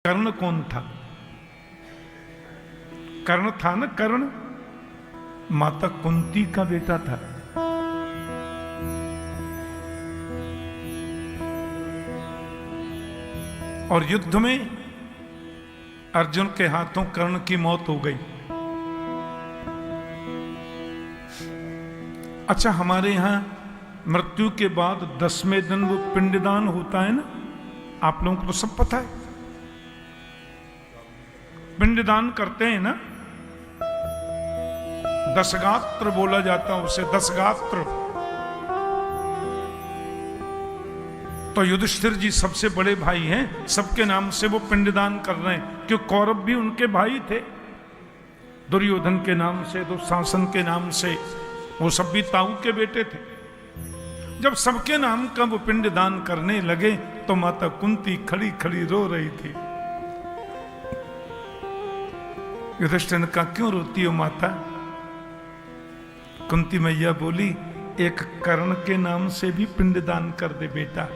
कर्ण कौन था? कर्ण था ना, कर्ण माता कुंती का बेटा था। और युद्ध में अर्जुन के हाथों कर्ण की मौत हो गई। अच्छा, हमारे यहां मृत्यु के बाद 10वें दिन वो पिंडदान होता है ना, आप लोगों को तो सब पता है। पिंडदान करते हैं ना, दशगात्र बोला जाता है उसे, दशगात्र। तो युधिष्ठिर जी सबसे बड़े भाई हैं, सबके नाम से वो पिंडदान कर रहे हैं, क्यों कौरव भी उनके भाई थे। दुर्योधन के नाम से, दुशासन के नाम से, वो सब भी ताऊ के बेटे थे। जब सबके नाम का वो पिंडदान करने लगे तो माता कुंती खड़ी खड़ी रो रही थी। युधिष्ठिर ने कहा, क्यों रोती हो माता? कुंती मैया बोली, एक कर्ण के नाम से भी पिंडदान कर दे बेटा।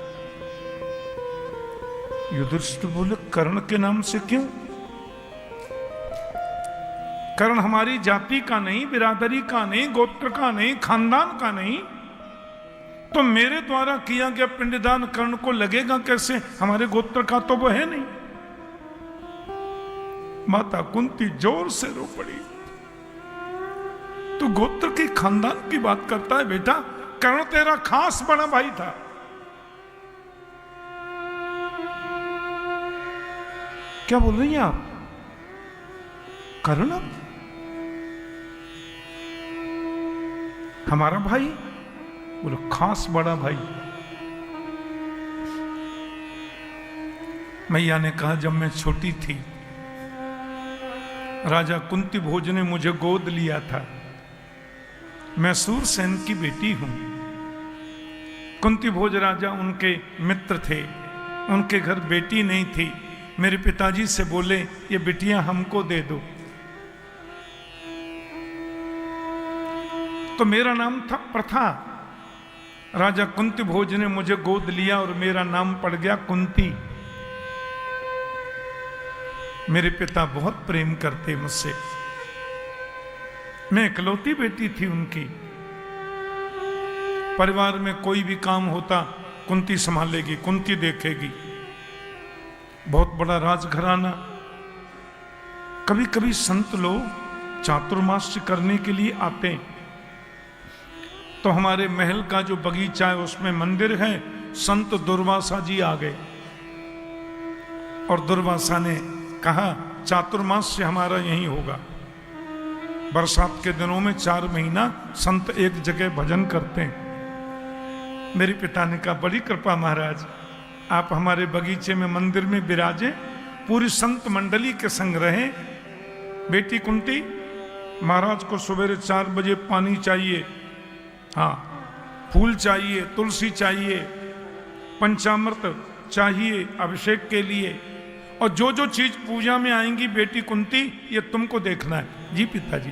युधिष्ठिर बोले, कर्ण के नाम से क्यों? कर्ण हमारी जाति का नहीं, बिरादरी का नहीं, गोत्र का नहीं, खानदान का नहीं, तो मेरे द्वारा किया गया पिंडदान कर्ण को लगेगा कैसे? हमारे गोत्र का तो वो है नहीं। माता कुंती जोर से रो पड़ी। तू गोत्र की, खानदान की बात करता है बेटा? कर्ण तेरा खास बड़ा भाई था। क्या बोल रही हैं आप? कर्ण हमारा भाई? बोलो, खास बड़ा भाई। मैया ने कहा, जब मैं छोटी थी राजा कुंती भोज ने मुझे गोद लिया था। मैं सूरसेन की बेटी हूं। कुंती भोज राजा उनके मित्र थे, उनके घर बेटी नहीं थी। मेरे पिताजी से बोले, ये बेटियां हमको दे दो। तो मेरा नाम था प्रथा। राजा कुंती भोज ने मुझे गोद लिया और मेरा नाम पड़ गया कुंती। मेरे पिता बहुत प्रेम करते मुझसे। मैं इकलौती बेटी थी उनकी। परिवार में कोई भी काम होता कुंती संभालेगी, कुंती देखेगी। बहुत बड़ा राजघराना। कभी कभी संत लोग चातुर्मास्य करने के लिए आते हैं, तो हमारे महल का जो बगीचा है उसमें मंदिर है। संत दुर्वासा जी आ गए और दुर्वासा ने कहा, चातुर्मास्य हमारा यहीं होगा। बरसात के दिनों में 4 महीना संत एक जगह भजन करते हैं। मेरे पिता ने कहा, बड़ी कृपा महाराज, आप हमारे बगीचे में मंदिर में विराजे, पूरी संत मंडली के संग रहें। बेटी कुंती, महाराज को सवेरे 4 बजे पानी चाहिए, हाँ, फूल चाहिए, तुलसी चाहिए, पंचामृत चाहिए अभिषेक के लिए, और जो जो चीज पूजा में आएंगी बेटी कुंती, ये तुमको देखना है। जी पिताजी।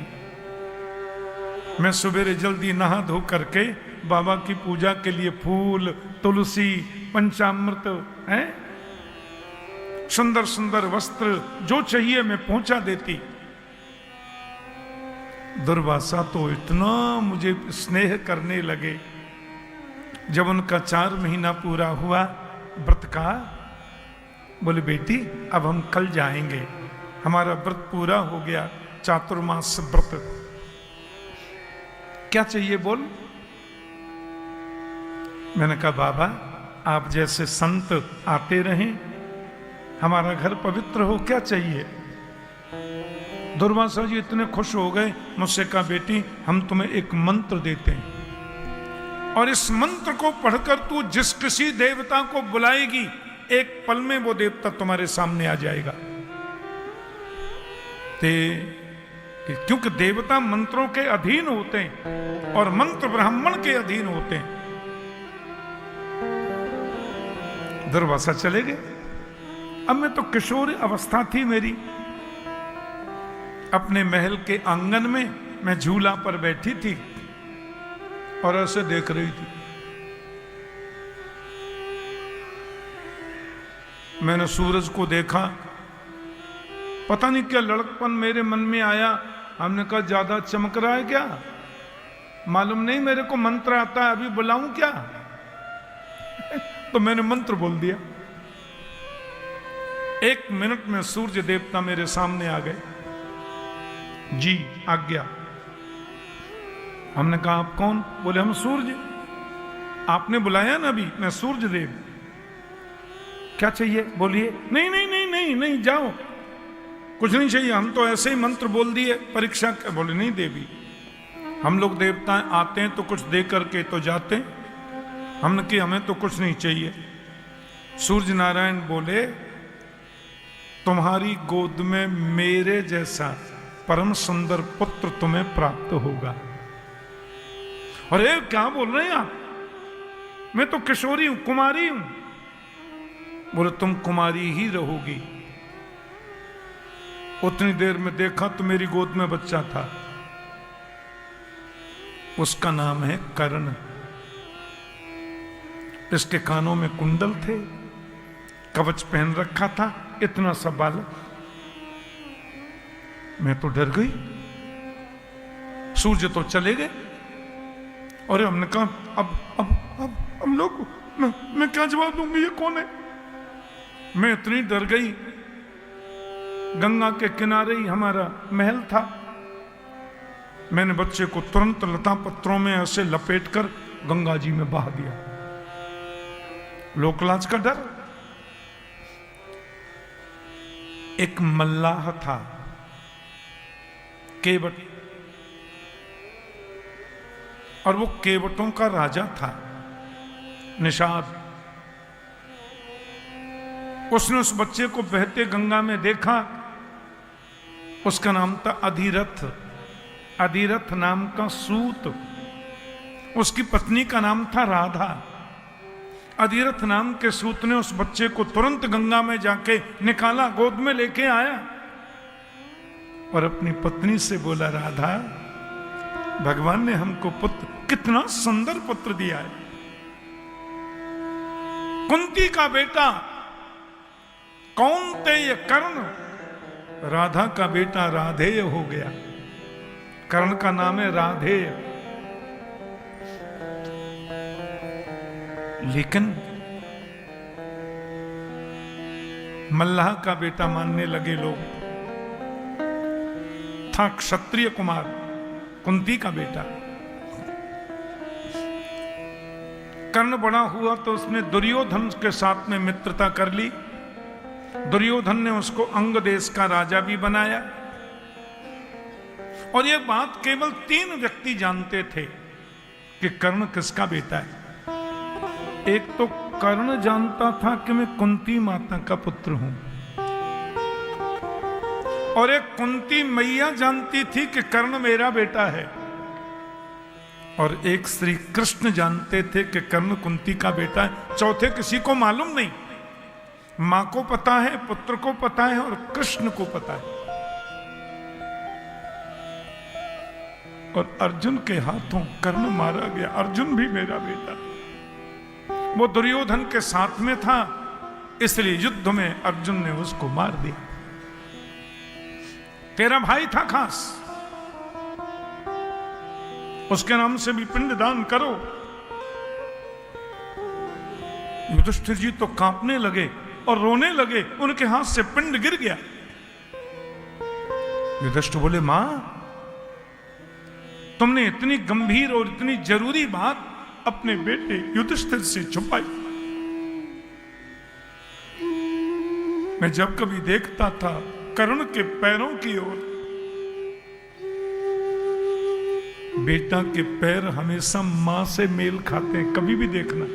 मैं सवेरे जल्दी नहा धो करके बाबा की पूजा के लिए फूल, तुलसी, पंचामृत है, सुंदर सुंदर वस्त्र, जो चाहिए मैं पहुंचा देती। दुर्वासा तो इतना मुझे स्नेह करने लगे। जब उनका 4 महीना पूरा हुआ व्रत का, बोले, बेटी अब हम कल जाएंगे, हमारा व्रत पूरा हो गया, चातुर्मास व्रत। क्या चाहिए बोल? मैंने कहा, बाबा आप जैसे संत आते रहें, हमारा घर पवित्र हो, क्या चाहिए? दुर्वासा जी इतने खुश हो गए, मुझसे कहा, बेटी हम तुम्हें एक मंत्र देते हैं, और इस मंत्र को पढ़कर तू जिस किसी देवता को बुलाएगी, एक पल में वो देवता तुम्हारे सामने आ जाएगा। क्योंकि देवता मंत्रों के अधीन होते हैं और मंत्र ब्राह्मण के अधीन होते हैं। दुर्वासा चले गए। अब मैं तो किशोर अवस्था थी मेरी। अपने महल के आंगन में मैं झूला पर बैठी थी और ऐसे देख रही थी। मैंने सूरज को देखा, पता नहीं क्या लड़कपन मेरे मन में आया। हमने कहा ज्यादा चमक रहा है क्या, मालूम नहीं मेरे को मंत्र आता है, अभी बुलाऊं क्या? तो मैंने मंत्र बोल दिया। 1 मिनट में सूर्य देवता मेरे सामने आ गए। जी आज्ञा। हमने कहा आप कौन? बोले हम सूर्य। आपने बुलाया ना अभी, मैं सूर्य देव। क्या चाहिए बोलिए। नहीं नहीं नहीं नहीं नहीं जाओ, कुछ नहीं चाहिए, हम तो ऐसे ही मंत्र बोल दिए, परीक्षा। बोले नहीं देवी, हम लोग देवता आते हैं तो कुछ दे करके तो जाते हैं, हमने कि हमें तो कुछ नहीं चाहिए। सूर्य नारायण बोले तुम्हारी गोद में मेरे जैसा परम सुंदर पुत्र तुम्हें प्राप्त होगा। अरे क्या बोल रहे हैं आप, मैं तो किशोरी हूं, कुमारी हूं। बोले तुम कुमारी ही रहोगी। उतनी देर में देखा तो मेरी गोद में बच्चा था, उसका नाम है कर्ण। इसके कानों में कुंडल थे, कवच पहन रखा था, इतना सा बालक। मैं तो डर गई। सूर्य तो चले गए और हमने कहा अब हम लोग मैं क्या जवाब दूंगी, ये कौन है? मैं इतनी डर गई। गंगा के किनारे ही हमारा महल था। मैंने बच्चे को तुरंत लता पत्रों में ऐसे लपेटकर गंगा जी में बहा दिया। लोकलाज का डर। एक मल्लाह था, केवट, और वो केवटों का राजा था, निषाद। उसने उस बच्चे को बहते गंगा में देखा। उसका नाम था अधिरथ। अधिरथ नाम का सूत। उसकी पत्नी का नाम था राधा। अधिरथ नाम के सूत ने उस बच्चे को तुरंत गंगा में जाके निकाला, गोद में लेके आया और अपनी पत्नी से बोला, राधा भगवान ने हमको पुत्र, कितना सुंदर पुत्र दिया है। कुंती का बेटा कौन्तेय कर्ण, राधा का बेटा राधेय हो गया। कर्ण का नाम है राधेय। लेकिन मल्लाह का बेटा मानने लगे लोग। था क्षत्रिय कुमार, कुंती का बेटा। कर्ण बड़ा हुआ तो उसने दुर्योधन के साथ में मित्रता कर ली। दुर्योधन ने उसको अंग देश का राजा भी बनाया। और यह बात केवल 3 व्यक्ति जानते थे कि कर्ण किसका बेटा है। एक तो कर्ण जानता था कि मैं कुंती माता का पुत्र हूं, और एक कुंती मैया जानती थी कि कर्ण मेरा बेटा है, और एक श्री कृष्ण जानते थे कि कर्ण कुंती का बेटा है। चौथे किसी को मालूम नहीं। मां को पता है, पुत्र को पता है और कृष्ण को पता है। और अर्जुन के हाथों कर्ण मारा गया। अर्जुन भी मेरा बेटा। वो दुर्योधन के साथ में था, इसलिए युद्ध में अर्जुन ने उसको मार दिया। तेरा भाई था खास, उसके नाम से भी पिंडदान करो। युधिष्ठिर जी तो कांपने लगे और रोने लगे, उनके हाथ से पिंड गिर गया। युधिष्ठिर बोले, मां तुमने इतनी गंभीर और इतनी जरूरी बात अपने बेटे युधिष्ठिर से छुपाई। मैं जब कभी देखता था कर्ण के पैरों की ओर, बेटा के पैर हमेशा मां से मेल खाते हैं, कभी भी देखना।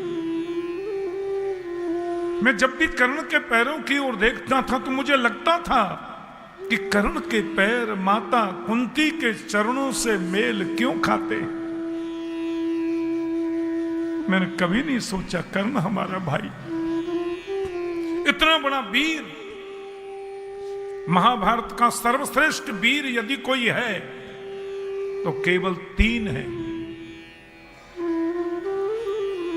मैं जब भी कर्ण के पैरों की ओर देखता था तो मुझे लगता था कि कर्ण के पैर माता कुंती के चरणों से मेल क्यों खाते हैं। मैंने कभी नहीं सोचा कर्ण हमारा भाई, इतना बड़ा वीर, महाभारत का सर्वश्रेष्ठ वीर यदि कोई है तो केवल 3 है।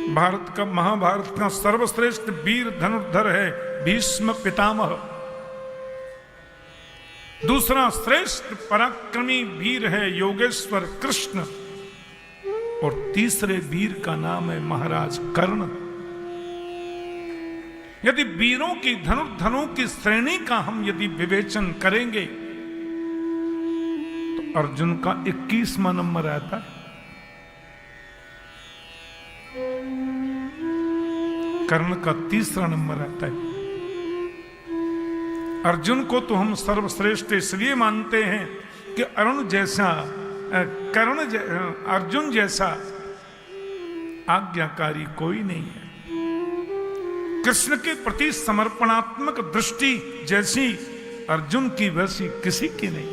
महाभारत का सर्वश्रेष्ठ वीर धनुर्धर है भीष्म पितामह। दूसरा श्रेष्ठ पराक्रमी वीर है योगेश्वर कृष्ण, और तीसरे वीर का नाम है महाराज कर्ण। यदि वीरों की धनुर्धरों की श्रेणी का हम यदि विवेचन करेंगे तो अर्जुन का 21वां नंबर आता है, कर्ण का 3रा नंबर आता है। अर्जुन को तो हम सर्वश्रेष्ठ इसलिए मानते हैं कि अर्जुन जैसा आज्ञाकारी कोई नहीं है। कृष्ण के प्रति समर्पणात्मक दृष्टि जैसी अर्जुन की वैसी किसी की नहीं।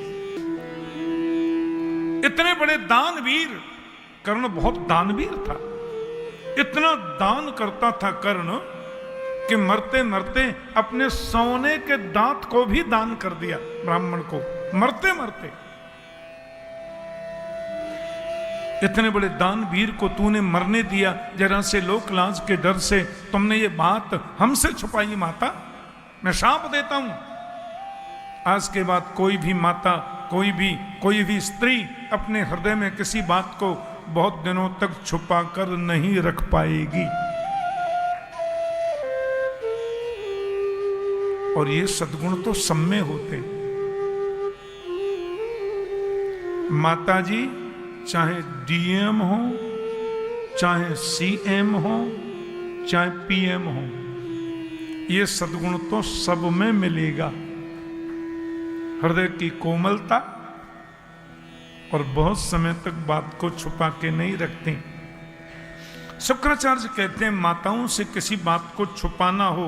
इतने बड़े दानवीर, कर्ण बहुत दानवीर था, इतना दान करता था कर्ण कि मरते मरते अपने सोने के दांत को भी दान कर दिया ब्राह्मण को, मरते मरते। इतने बड़े दानवीर को तूने मरने दिया जरा से लोक लाज के डर से, तुमने ये बात हमसे छुपाई माता, मैं शाप देता हूं आज के बाद कोई भी माता, कोई भी स्त्री अपने हृदय में किसी बात को बहुत दिनों तक छुपा कर नहीं रख पाएगी। और ये सद्गुण तो सब में होते हैं। माता जी चाहे डीएम हो, चाहे सीएम हो, चाहे पीएम हो, ये सद्गुण तो सब में मिलेगा। हृदय की कोमलता और बहुत समय तक बात को छुपा के नहीं रखती। शुक्राचार्य कहते हैं माताओं से किसी बात को छुपाना हो